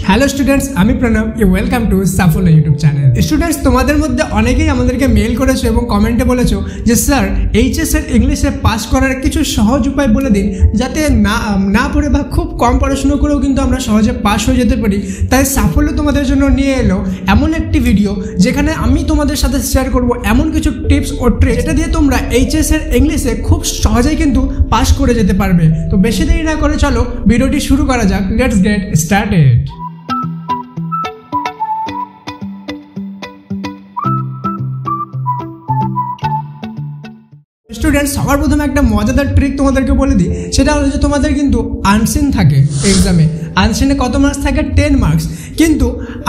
Hello students, আমি Pranab. Welcome to সাফল্য YouTube channel. Students, তোমাদের মধ্যে অনেকেই আমাদেরকে মেল করেছো এবং কমেন্টে বলেছো যে স্যার এইচএস এর ইংলিশে পাস করার কিছু সহজ উপায় বলে দিন, যাতে না পড়ে বা খুব কম পড়াশুনো করেও কিন্তু আমরা সহজে পাস হয়ে যেতে পারি। তাই সাফল্য তোমাদের জন্য নিয়ে এলো এমন একটি ভিডিও যেখানে আমি তোমাদের সাথে শেয়ার করব এমন কিছু টিপস ও ট্রিক্স যেটা দিয়ে তোমরা এইচএস এর ইংলিশে খুব সহজেই কিন্তু পাস করে যেতে পারবে। তো বেশি দেরি না করে চলো ভিডিওটি শুরু করা যাক। Let's get started. স্টুডেন্টস, সবার প্রথমে একটা মজাদার ট্রিক তোমাদেরকে বলে দিই। সেটা হলো যে তোমাদের কিন্তু আনসিন থাকে এক্সামে। আনসিনে কত মার্কস থাকে? 10 মার্কস। কিন্তু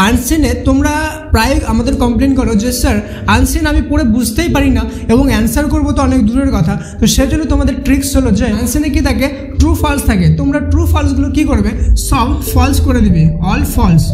আনসিনে তোমরা প্রায় আমাদের কমপ্লেন করো যে স্যার আনসিন আমি পড়ে বুঝতেই পারি না এবং অ্যান্সার করবো তো অনেক দূরের কথা। তো সেজন্য তোমাদের ট্রিক্স হলো যে আনসিনে কি থাকে? ট্রু ফলস থাকে। তোমরা ট্রু ফলসগুলো কি করবে? সব ফলস করে দিবে। অল ফলস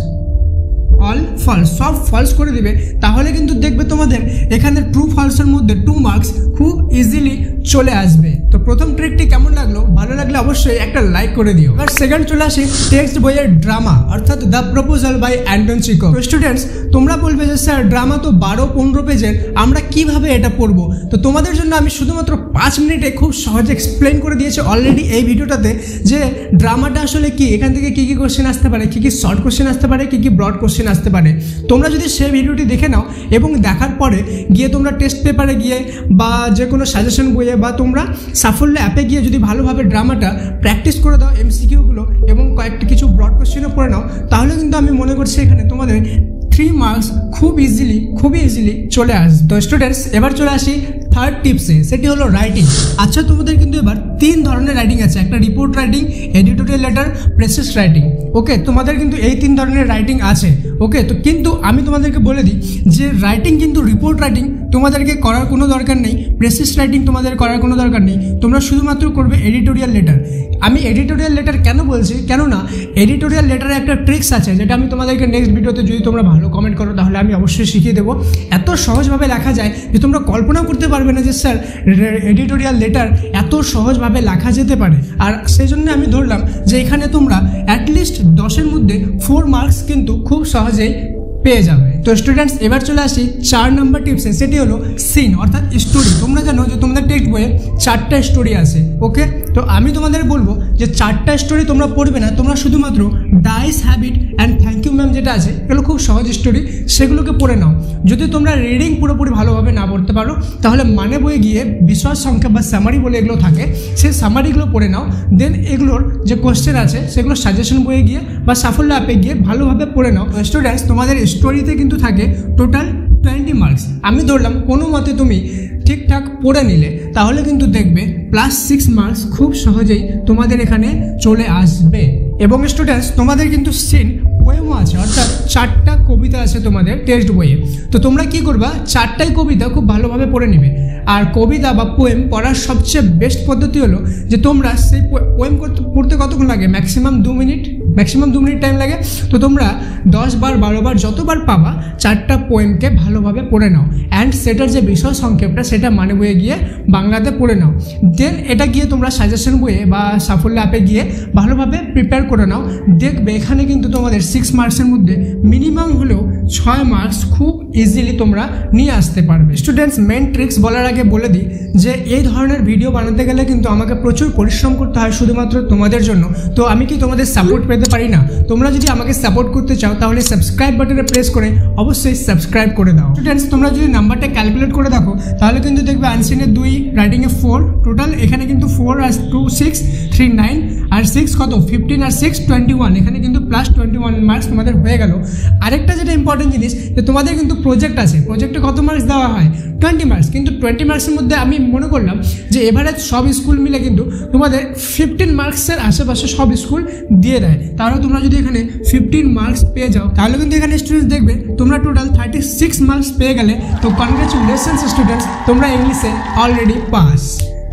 সব ফলস করে দিবে। তাহলে কিন্তু দেখবে তোমাদের এখানে ট্রু ফলসের মধ্যে 2 মার্কস খুব ইজিলি চলে আসবে। তো প্রথম ট্রিকটি কেমন লাগলো? ভালো লাগলে অবশ্যই একটা লাইক করে দিও। আর সেকেন্ড চলে আসি টেক্সট বইয়ের ড্রামা, অর্থাৎ the proposal by Anton Chekhov. তো স্টুডেন্টস, তোমরা বলবে যে স্যার ড্রামা তো 12-15 পেজের, আমরা কিভাবে এটা পড়বো? তো তোমাদের জন্য আমি শুধুমাত্র 5 মিনিটে খুব সহজে এক্সপ্লেন করে দিয়েছি অলরেডি এই ভিডিওটাতে যে ড্রামাটা আসলে কি, এখান থেকে কী কী কোশ্চেন আসতে পারে, কী কী শর্ট কোশ্চেন আসতে পারে, কী কী ব্রড কোশ্চেন আসতে পারে। তোমরা যদি সেই ভিডিওটি দেখে নাও এবং দেখার পরে গিয়ে তোমরা টেস্ট পেপারে গিয়ে বা যে কোনো সাজেশন বইয়ে বা তোমরা সাফল্য অ্যাপে গিয়ে যদি ভালোভাবে ড্রামাটা প্র্যাকটিস করে দাও, এমসিকিউগুলো এবং কয়েকটা কিছু ব্রড কোশ্চেনও পড়ে নাও, তাহলে কিন্তু আমি মনে করছি এখানে তোমাদের 3 মার্কস খুবই ইজিলি চলে আসবে। তো স্টুডেন্টস, এবার চলে আসি থার্ড টিপসে, সেটি হলো রাইটিং। আচ্ছা, তোমাদের কিন্তু এবার 3 ধরনের রাইটিং আছে। একটা report writing, editorial letter, precis writing. Okay, তোমাদের কিন্তু এই 3 ধরনের রাইটিং আছে। ওকে, তো কিন্তু আমি তোমাদেরকে বলে দিই যে রাইটিং কিন্তু রিপোর্ট রাইটিং তোমাদেরকে করার কোনো দরকার নেই, প্রেসিস রাইটিং তোমাদের করার কোনো দরকার নেই। তোমরা শুধুমাত্র করবে এডিটোরিয়াল লেটার। আমি এডিটোরিয়াল লেটার কেন বলছি? কেননা এডিটোরিয়াল লেটারে একটা ট্রিক্স আছে যেটা আমি তোমাদেরকে নেক্সট ভিডিওতে, যদি তোমরা ভালো কমেন্ট করো তাহলে আমি অবশ্যই শিখিয়ে দেবো। এত সহজভাবে লেখা যায় যে তোমরা কল্পনাও করতে পারবে না যে স্যার এডিটোরিয়াল লেটার এত সহজভাবে লেখা যেতে পারে। আর সেই জন্য আমি ধরলাম যে এখানে তোমরা অ্যাটলিস্ট 10-এর মধ্যে 4 মার্কস কিন্তু খুব সহজেই পেয়ে যাবে। তো স্টুডেন্টস, এবার চলে আসি 4 নম্বর টিপসে, সেটি হলো সিন অর্থাৎ স্টোরি। তোমরা জানো যে তোমাদের টেক্সট বইয়ে 4টা স্টোরি আছে। ওকে, তো আমি তোমাদের বলবো যে 4টা স্টোরি তোমরা পড়বে না, তোমরা শুধুমাত্র dice habit and thank you ma'am যেটা আছে, এগুলো খুব সহজ স্টোরি, সেগুলোকে পড়ে নাও। যদি তোমরা রিডিং পুরোপুরি ভালোভাবে না পড়তে পারো তাহলে মানে বইয়ে গিয়ে বিষয় সংখ্যা বা সামারি বলে এগুলো থাকে, সেই সামারিগুলো পড়ে নাও। দেন এগুলোর যে কোশ্চেন আছে সেগুলো সাজেশন বইয়ে গিয়ে বা সাফল্য অ্যাপে গিয়ে ভালোভাবে পড়ে নাও। স্টুডেন্টস, তোমাদের স্টোরিতে কিন্তু থাকে টোটাল 20 মার্কস। আমি ধরলাম কোনো মতে তুমি ঠিকঠাক পড়ে নিলে তাহলে কিন্তু দেখবে +6 মার্কস খুব সহজেই তোমাদের এখানে চলে আসবে। এবং স্টুডেন্টস, তোমাদের কিন্তু সিন পোয়েমও আছে, অর্থাৎ 4টা কবিতা আছে তোমাদের টেক্সট বইয়ে। তো তোমরা কি করবা? 4টাই কবিতা খুব ভালোভাবে পড়ে নেবে। আর কবিতা বা পোয়েম পড়ার সবচেয়ে বেস্ট পদ্ধতি হলো যে তোমরা সেই পোয়েম পড়তে কতক্ষণ লাগে? ম্যাক্সিমাম 2 মিনিট টাইম লাগে। তো তোমরা 10 বার 12 বার যতবার পাবা 4টা পোয়েমকে ভালোভাবে পড়ে নাও। অ্যান্ড সেটার যে বিষয় সংক্ষেপটা সেটা মানে বইয়ে গিয়ে বাংলাতে পড়ে নাও। দেন এটা গিয়ে তোমরা সাজেশন বইয়ে বা সাফল্য অ্যাপে গিয়ে ভালোভাবে প্রিপেয়ার করে নাও। দেখবে এখানে কিন্তু তোমাদের 6 মার্কসের মধ্যে মিনিমাম হলেও 6 মার্কস খুব ইজিলি তোমরা নিয়ে আসতে পারবে। স্টুডেন্টস, মেন ট্রিক্স বলার আগে বলে দিই যে এই ধরনের ভিডিও বানাতে গেলে কিন্তু আমাকে প্রচুর পরিশ্রম করতে হয় শুধুমাত্র তোমাদের জন্য। তো আমি কি তোমাদের সাপোর্ট পেতে পারি না? তোমরা যদি আমাকে সাপোর্ট করতে চাও তাহলে সাবস্ক্রাইব বাটনে প্রেস করে অবশ্যই সাবস্ক্রাইব করে দাও। স্টুডেন্টস, তোমরা যদি নাম্বারটা ক্যালকুলেট করে দেখো তাহলে কিন্তু দেখবে আনসিনে 2, রাইটিংয়ে 4, টোটাল এখানে কিন্তু 4 আর 2 6, 3 9 আর 6 কত? 15 আর 6 21। এখানে কিন্তু +21 মার্কস তোমাদের হয়ে গেল। আরেকটা যেটা ইম্পর্টেন্ট জিনিস, যে তোমাদের কিন্তু প্রজেক্ট আছে। প্রজেক্টে কত মার্কস দেওয়া হয়? 20 মার্কস। কিন্তু 20 মার্কসের মধ্যে আমি মনে করলাম যে এভারেজ সব স্কুল মিলে কিন্তু তোমাদের 15 মার্কসের আশেপাশে সব স্কুল দিয়ে দেয়। তাহলে তোমরা যদি এখানে 15 মার্কস পেয়ে যাও তাহলে কিন্তু এখানে স্টুডেন্টস দেখবে তোমরা টোটাল 36 মার্কস পেয়ে গেলে। তো কনগ্রাচুলেশনস স্টুডেন্টস, তোমরা ইংলিশে অলরেডি পাস।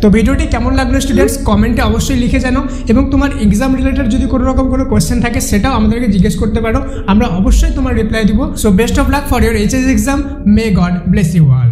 তো ভিডিওটি কেমন লাগলো স্টুডেন্টস কমেন্টে অবশ্যই লিখে জানাও। এবং তোমার এক্সাম রিলেটেড যদি কোনো রকম কোনো কোয়েশ্চেন থাকে সেটাও আমাদেরকে জিজ্ঞেস করতে পারো, আমরা অবশ্যই তোমার রিপ্লাই দিব। So best of luck for your HS exam. May God bless you all.